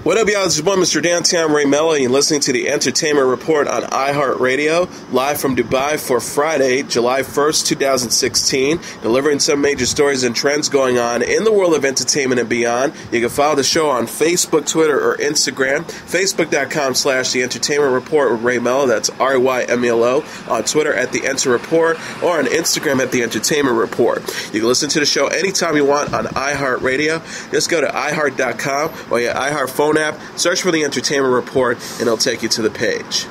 What up, y'all? This is your boy, Mr. Downtown Ray Melo, and you're listening to the Entertainment Report on iHeartRadio, live from Dubai for Friday, July 1st, 2016, delivering some major stories and trends going on in the world of entertainment and beyond. You can follow the show on Facebook, Twitter, or Instagram, facebook.com/The Entertainment Report with Ray Melo, that's RAYMELO, on Twitter at The Enter Report, or on Instagram at The Entertainment Report. You can listen to the show anytime you want on iHeartRadio. Just go to iHeart.com or your iHeart phone app, search for The Entertainment Report, and it'll take you to the page.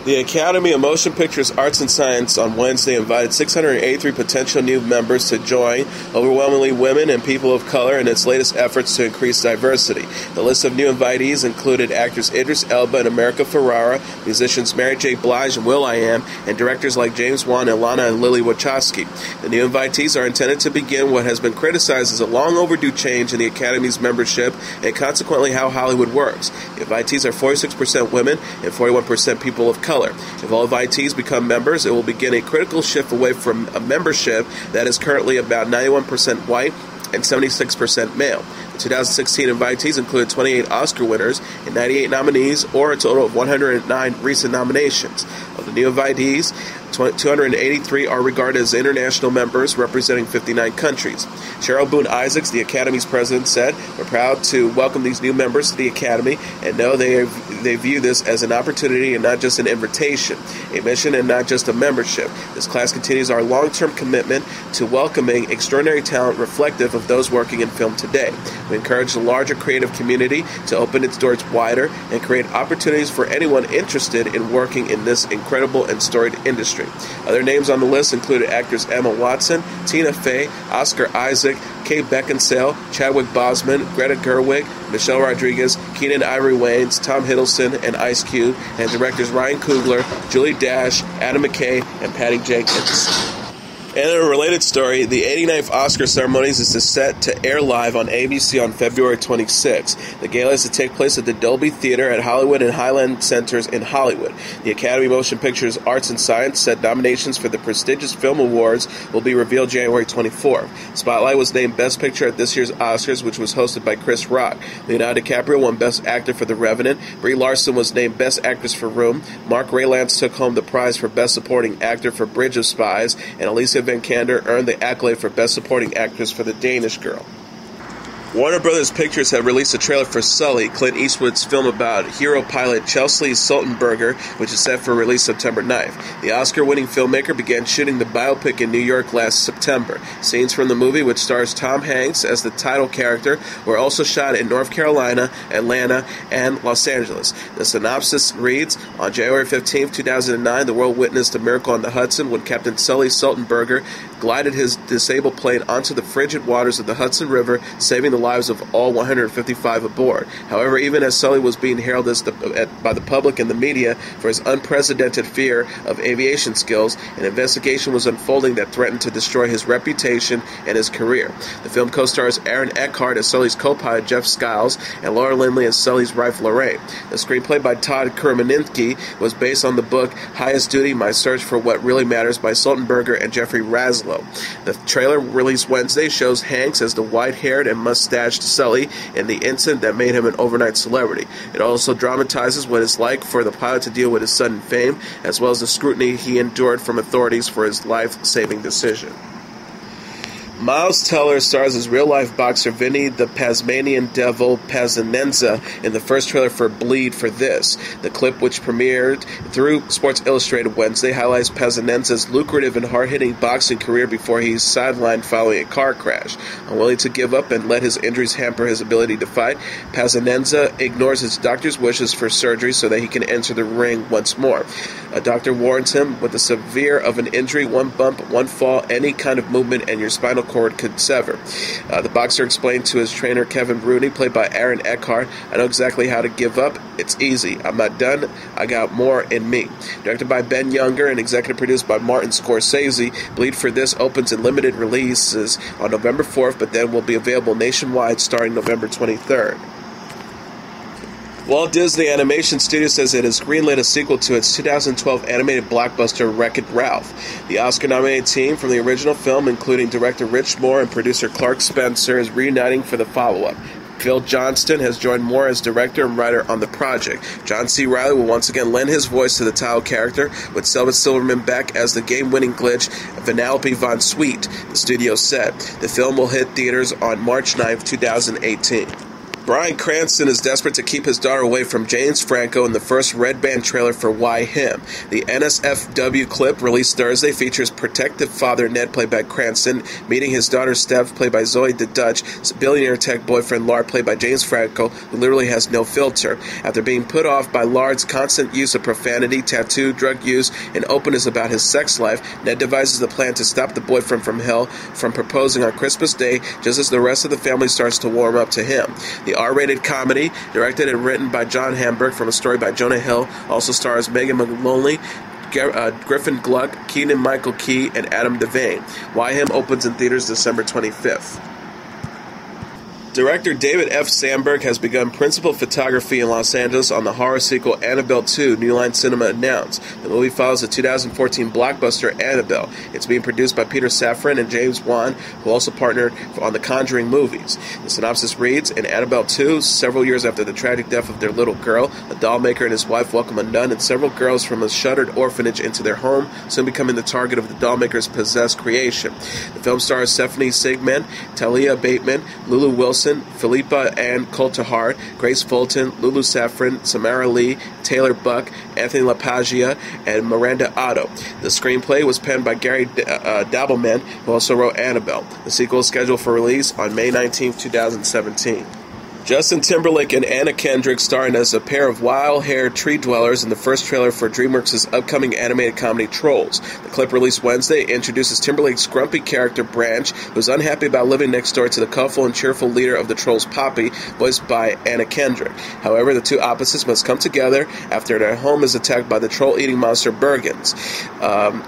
The Academy of Motion Pictures Arts and Science on Wednesday invited 683 potential new members to join, overwhelmingly women and people of color, in its latest efforts to increase diversity. The list of new invitees included actors Idris Elba and America Ferrara, musicians Mary J. Blige and will.i.am, and directors like James Wan and Lana and Lily Wachowski. The new invitees are intended to begin what has been criticized as a long overdue change in the Academy's membership and consequently how Hollywood works. The invitees are 46% women and 41% people of color. If all invitees become members, it will begin a critical shift away from a membership that is currently about 91% white and 76% male. The 2016 invitees included 28 Oscar winners and 98 nominees, or a total of 109 recent nominations. Of the new invitees, 283 are regarded as international members, representing 59 countries. Cheryl Boone Isaacs, the Academy's president, said, "We're proud to welcome these new members to the Academy and know they view this as an opportunity and not just an invitation, a mission and not just a membership. This class continues our long-term commitment to welcoming extraordinary talent reflective of those working in film today. We encourage the larger creative community to open its doors wider and create opportunities for anyone interested in working in this incredible and storied industry." Other names on the list included actors Emma Watson, Tina Fey, Oscar Isaac, Kate Beckinsale, Chadwick Boseman, Greta Gerwig, Michelle Rodriguez, Keenan Ivory Wayans, Tom Hiddleston, and Ice Cube, and directors Ryan Coogler, Julie Dash, Adam McKay, and Patty Jenkins. And in a related story, the 89th Oscar Ceremonies is set to air live on ABC on February 26. The gala is to take place at the Dolby Theater at Hollywood and Highland Centers in Hollywood. The Academy of Motion Pictures Arts and Science said nominations for the prestigious film awards will be revealed January 24th. Spotlight was named Best Picture at this year's Oscars, which was hosted by Chris Rock. Leonardo DiCaprio won Best Actor for The Revenant. Brie Larson was named Best Actress for Room. Mark Rylance took home the prize for Best Supporting Actor for Bridge of Spies, and Alicia Vikander earned the accolade for Best Supporting Actress for The Danish Girl. Warner Brothers Pictures had released a trailer for Sully, Clint Eastwood's film about hero pilot Chesley Sullenberger, which is set for release September 9th. The Oscar-winning filmmaker began shooting the biopic in New York last September. Scenes from the movie, which stars Tom Hanks as the title character, were also shot in North Carolina, Atlanta, and Los Angeles. The synopsis reads, "On January 15, 2009, the world witnessed a miracle on the Hudson when Captain Sully Sullenberger glided his disabled plane onto the frigid waters of the Hudson River, saving the lives of all 155 aboard. However, even as Sully was being heralded by the public and the media for his unprecedented fear of aviation skills, an investigation was unfolding that threatened to destroy his reputation and his career." The film co-stars Aaron Eckhart as Sully's co-pilot Jeff Skiles and Laura Lindley as Sully's wife Lorraine. The screenplay by Todd Kurmaninski was based on the book Highest Duty, My Search for What Really Matters by Sullenberger and Jeffrey Raslow. The trailer, released Wednesday, shows Hanks as the white-haired and mustached Sully in the incident that made him an overnight celebrity. It also dramatizes what it's like for the pilot to deal with his sudden fame, as well as the scrutiny he endured from authorities for his life-saving decision. Miles Teller stars as real-life boxer Vinny the Tasmanian Devil Pazienza in the first trailer for Bleed for This. The clip, which premiered through Sports Illustrated Wednesday, highlights Pazienza's lucrative and hard-hitting boxing career before he's sidelined following a car crash. Unwilling to give up and let his injuries hamper his ability to fight, Pazienza ignores his doctor's wishes for surgery so that he can enter the ring once more. A doctor warns him, with the severe of an injury, one bump, one fall, any kind of movement, and your spinal cord could sever. The boxer explained to his trainer, Kevin Bruni, played by Aaron Eckhart, "I know exactly how to give up. It's easy. I'm not done. I got more in me." Directed by Ben Younger and executive produced by Martin Scorsese, Bleed for This opens in limited releases on November 4th, but then will be available nationwide starting November 23rd. Walt Disney Animation Studios says it has greenlit a sequel to its 2012 animated blockbuster Wreck-It Ralph. The Oscar-nominated team from the original film, including director Rich Moore and producer Clark Spencer, is reuniting for the follow-up. Phil Johnston has joined Moore as director and writer on the project. John C. Reilly will once again lend his voice to the title character, with Selma Silverman back as the game-winning glitch, Vanellope Von Sweet, the studio said. The film will hit theaters on March 9th, 2018. Bryan Cranston is desperate to keep his daughter away from James Franco in the first Red Band trailer for Why Him. The NSFW clip, released Thursday, features protective father Ned, played by Cranston, meeting his daughter Steph, played by Zoe the Dutch, billionaire tech boyfriend Lard, played by James Franco, who literally has no filter. After being put off by Lard's constant use of profanity, tattoo, drug use, and openness about his sex life, Ned devises a plan to stop the boyfriend from hell from proposing on Christmas Day, just as the rest of the family starts to warm up to him. The R-rated comedy, directed and written by John Hamburg from a story by Jonah Hill, also stars Megan Maloney, Griffin Gluck, Keegan-Michael Key, and Adam Devane. Why Him opens in theaters December 25th. Director David F. Sandberg has begun principal photography in Los Angeles on the horror sequel Annabelle 2, New Line Cinema announced. The movie follows the 2014 blockbuster Annabelle. It's being produced by Peter Safran and James Wan, who also partnered on the Conjuring movies. The synopsis reads, in Annabelle 2, several years after the tragic death of their little girl, a doll maker and his wife welcome a nun and several girls from a shuttered orphanage into their home, soon becoming the target of the doll maker's possessed creation. The film stars Stephanie Sigman, Talia Bateman, Lulu Wilson, Philippa Ann Coulthard, Grace Fulton, Lulu Safran, Samara Lee, Taylor Buck, Anthony LaPaglia, and Miranda Otto. The screenplay was penned by Gary Dabbleman, who also wrote Annabelle. The sequel is scheduled for release on May 19, 2017. Justin Timberlake and Anna Kendrick starring as a pair of wild-haired tree dwellers in the first trailer for Dreamworks' upcoming animated comedy Trolls. The clip, released Wednesday, introduces Timberlake's grumpy character Branch, who's unhappy about living next door to the colorful and cheerful leader of the Trolls, Poppy, voiced by Anna Kendrick. However, the two opposites must come together after their home is attacked by the troll-eating monster Bergens.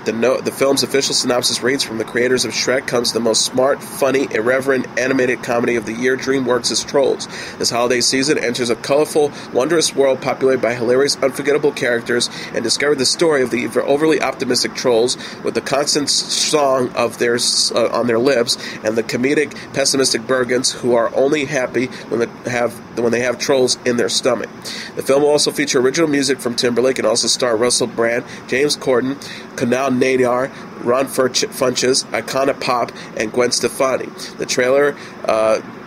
The film's official synopsis reads, from the creators of Shrek comes the most smart, funny, irreverent animated comedy of the year, Dreamworks' Trolls. This holiday season enters a colorful, wondrous world populated by hilarious, unforgettable characters, and discover the story of the overly optimistic trolls with the constant song of theirs on their lips, and the comedic, pessimistic Bergens, who are only happy when they have trolls in their stomach. The film will also feature original music from Timberlake and also star Russell Brand, James Corden, Kunal Nayyar, Ron Funches, Icona Pop, and Gwen Stefani.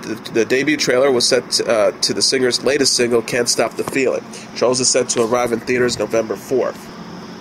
The debut trailer was set to the singer's latest single, Can't Stop the Feeling. Trolls is set to arrive in theaters November 4th.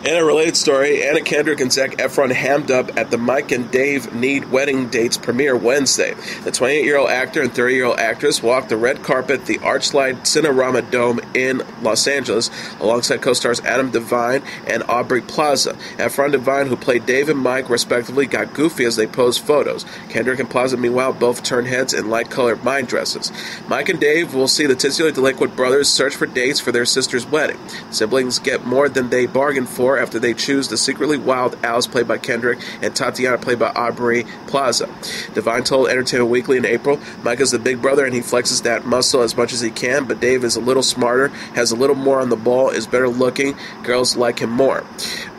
In a related story, Anna Kendrick and Zac Efron hammed up at the Mike and Dave Need Wedding Dates premiere Wednesday. The 28-year-old actor and 30-year-old actress walked the red carpet at the Archlight Cinerama Dome in Los Angeles alongside co-stars Adam Devine and Aubrey Plaza. Efron and Devine, who played Dave and Mike respectively, got goofy as they posed photos. Kendrick and Plaza, meanwhile, both turned heads in light-colored mind dresses. Mike and Dave will see the titular delinquent brothers search for dates for their sister's wedding. Siblings get more than they bargained for after they choose the secretly wild Alice, played by Kendrick, and Tatiana, played by Aubrey Plaza. Devine told Entertainment Weekly in April, Mike is the big brother and he flexes that muscle as much as he can, but Dave is a little smarter, has a little more on the ball, is better looking, girls like him more.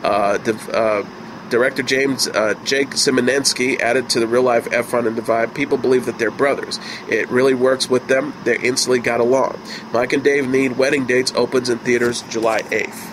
Director Jake Simonensky added to the real-life Efron and Devine, people believe that they're brothers. It really works with them. They instantly got along. Mike and Dave Need Wedding Dates opens in theaters July 8th.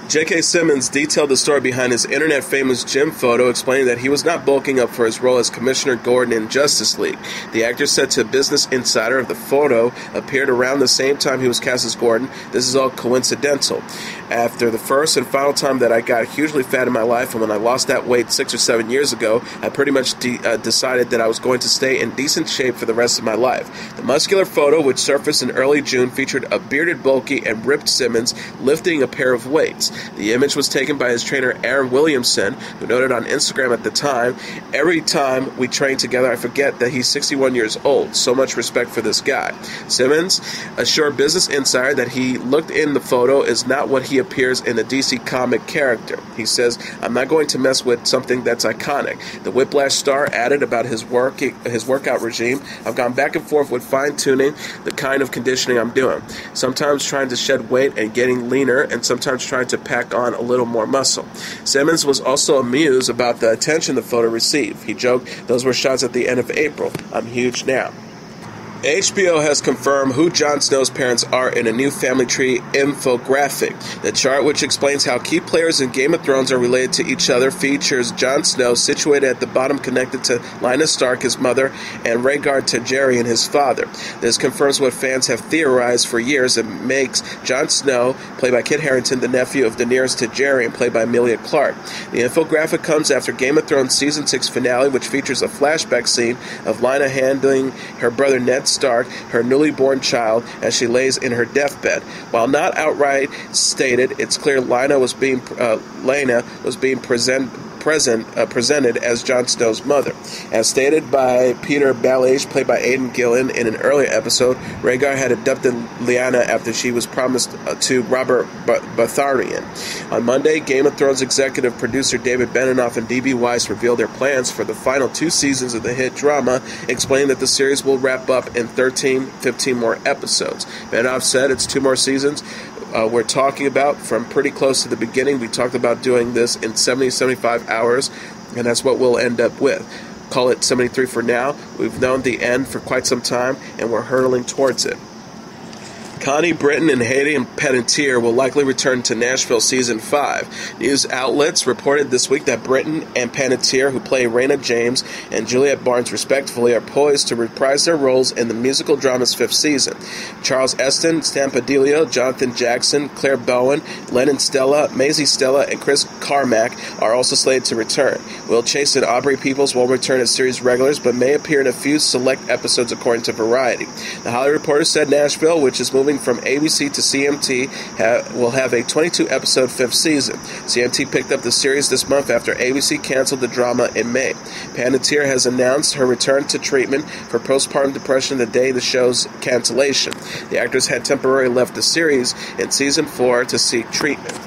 J.K. Simmons detailed the story behind his internet-famous gym photo, explaining that he was not bulking up for his role as Commissioner Gordon in Justice League. The actor said to Business Insider the photo appeared around the same time he was cast as Gordon. This is all coincidental. After the first and final time that I got hugely fat in my life, and when I lost that weight 6 or 7 years ago, I pretty much decided that I was going to stay in decent shape for the rest of my life. The muscular photo, which surfaced in early June, featured a bearded, bulky, and ripped Simmons lifting a pair of weights. The image was taken by his trainer Aaron Williamson, who noted on Instagram at the time, every time we train together I forget that he's 61 years old. So much respect for this guy. Simmons assured Business Insider that he looked in the photo is not what he appears in the DC comic character. He says, I'm not going to mess with something that's iconic. The Whiplash star added about his workout regime, I've gone back and forth with fine-tuning the kind of conditioning I'm doing. Sometimes trying to shed weight and getting leaner, and sometimes trying to pack on a little more muscle. Simmons was also amused about the attention the photo received. He joked, those were shots at the end of April. I'm huge now. HBO has confirmed who Jon Snow's parents are in a new family tree infographic. The chart, which explains how key players in Game of Thrones are related to each other, features Jon Snow situated at the bottom connected to Lyanna Stark, his mother, and Rhaegar Targaryen, his father. This confirms what fans have theorized for years and makes Jon Snow, played by Kit Harington, the nephew of Daenerys Targaryen, played by Emilia Clarke. The infographic comes after Game of Thrones Season 6 finale, which features a flashback scene of Lyanna handling her brother Ned Stark, her newly born child, as she lays in her deathbed. While not outright stated, it's clear Lyanna was being presented as Jon Snow's mother. As stated by Peter Ballage, played by Aidan Gillen, in an earlier episode, Rhaegar had adopted Lyanna after she was promised to Robert Baratheon. On Monday, Game of Thrones executive producer David Benioff and D.B. Weiss revealed their plans for the final 2 seasons of the hit drama, explaining that the series will wrap up in 15 more episodes. Benioff said it's 2 more seasons we're talking about. From pretty close to the beginning, we talked about doing this in 75 hours, and that's what we'll end up with. Call it 73 for now. We've known the end for quite some time, and we're hurtling towards it. Connie Britton and Hayden Panettiere will likely return to Nashville Season 5. News outlets reported this week that Britton and Panettiere, who play Raina James and Juliet Barnes respectively, are poised to reprise their roles in the musical drama's 5th season. Charles Eston, Stan Padillo, Jonathan Jackson, Claire Bowen, Lennon Stella, Maisie Stella, and Chris Carmack are also slated to return. Will Chase and Aubrey Peoples won't return as series regulars, but may appear in a few select episodes according to Variety. The Hollywood Reporter said Nashville, which is moving from ABC to CMT, will have a 22-episode 5th season. CMT picked up the series this month after ABC canceled the drama in May. Panettiere has announced her return to treatment for postpartum depression the day of the show's cancellation. The actress had temporarily left the series in Season 4 to seek treatment.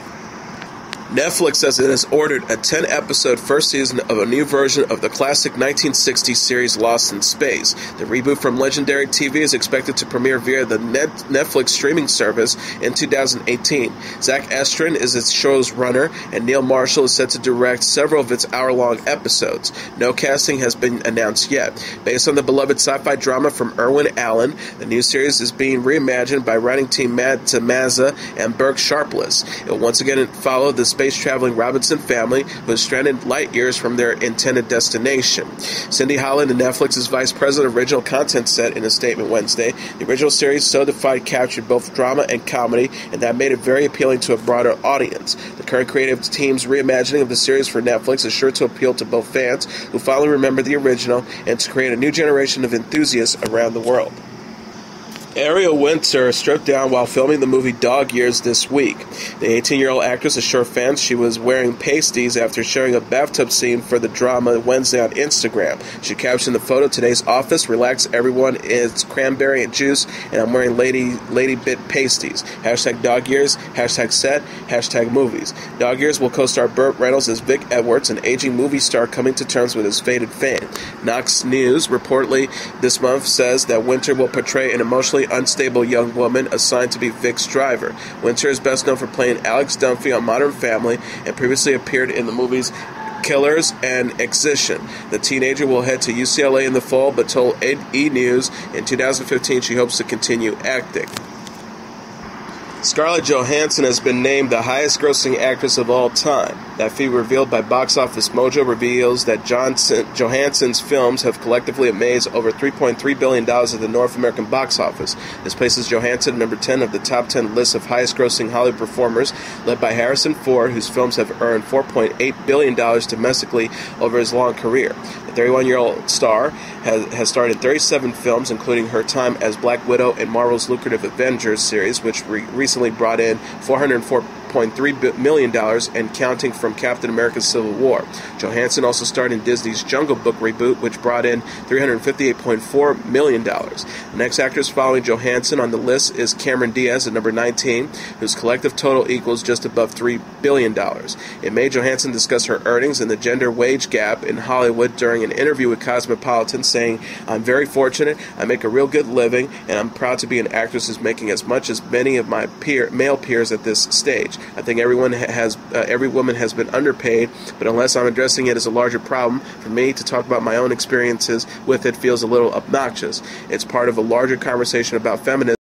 Netflix says it has ordered a 10-episode first season of a new version of the classic 1960s series Lost in Space. The reboot from Legendary TV is expected to premiere via the Netflix streaming service in 2018. Zac Efron is its show's runner, and Neil Marshall is set to direct several of its hour-long episodes. No casting has been announced yet. Based on the beloved sci-fi drama from Irwin Allen, the new series is being reimagined by writing team Matt Tamaza and Burke Sharpless. It will once again follow the space-traveling Robinson family who is stranded light years from their intended destination. Cindy Holland, Netflix's vice president of original content, said in a statement Wednesday, the original series So Defied captured both drama and comedy, and that made it very appealing to a broader audience. The current creative team's reimagining of the series for Netflix is sure to appeal to both fans who fondly remember the original and to create a new generation of enthusiasts around the world. Ariel Winter stripped down while filming the movie Dog Years this week. The 18-year-old actress assured fans she was wearing pasties after sharing a bathtub scene for the drama Wednesday on Instagram. She captioned the photo, "Today's office, relax everyone, it's cranberry and juice, and I'm wearing lady bit pasties. Hashtag Dog Years, hashtag set, hashtag movies." Dog Years will co-star Burt Reynolds as Vic Edwards, an aging movie star coming to terms with his faded fame. Knox News reportedly this month says that Winter will portray an emotionally unstable young woman assigned to be Vic's driver. Winter is best known for playing Alex Dunphy on Modern Family and previously appeared in the movies Killers and Exhaustion. The teenager will head to UCLA in the fall, but told E! News in 2015 she hopes to continue acting. Scarlett Johansson has been named the highest-grossing actress of all time. That feat revealed by Box Office Mojo reveals that Johansson's films have collectively amassed over $3.3 billion at the North American box office. This places Johansson number 10 of the top 10 list of highest-grossing Hollywood performers, led by Harrison Ford, whose films have earned $4.8 billion domestically over his long career. The 31-year-old star has starred in 37 films, including her time as Black Widow in Marvel's lucrative Avengers series, which recently brought in $404.3 million and counting from Captain America's Civil War. Johansson also starred in Disney's Jungle Book reboot, which brought in $358.4 million. The next actress following Johansson on the list is Cameron Diaz at number 19, whose collective total equals just above $3 billion. In May, Johansson discussed her earnings and the gender wage gap in Hollywood during an interview with Cosmopolitan, saying, "I'm very fortunate, I make a real good living, and I'm proud to be an actress who's making as much as many of my male peers at this stage. I think every woman has been underpaid, but unless I'm addressing it as a larger problem, for me to talk about my own experiences with it feels a little obnoxious. It's part of a larger conversation about feminism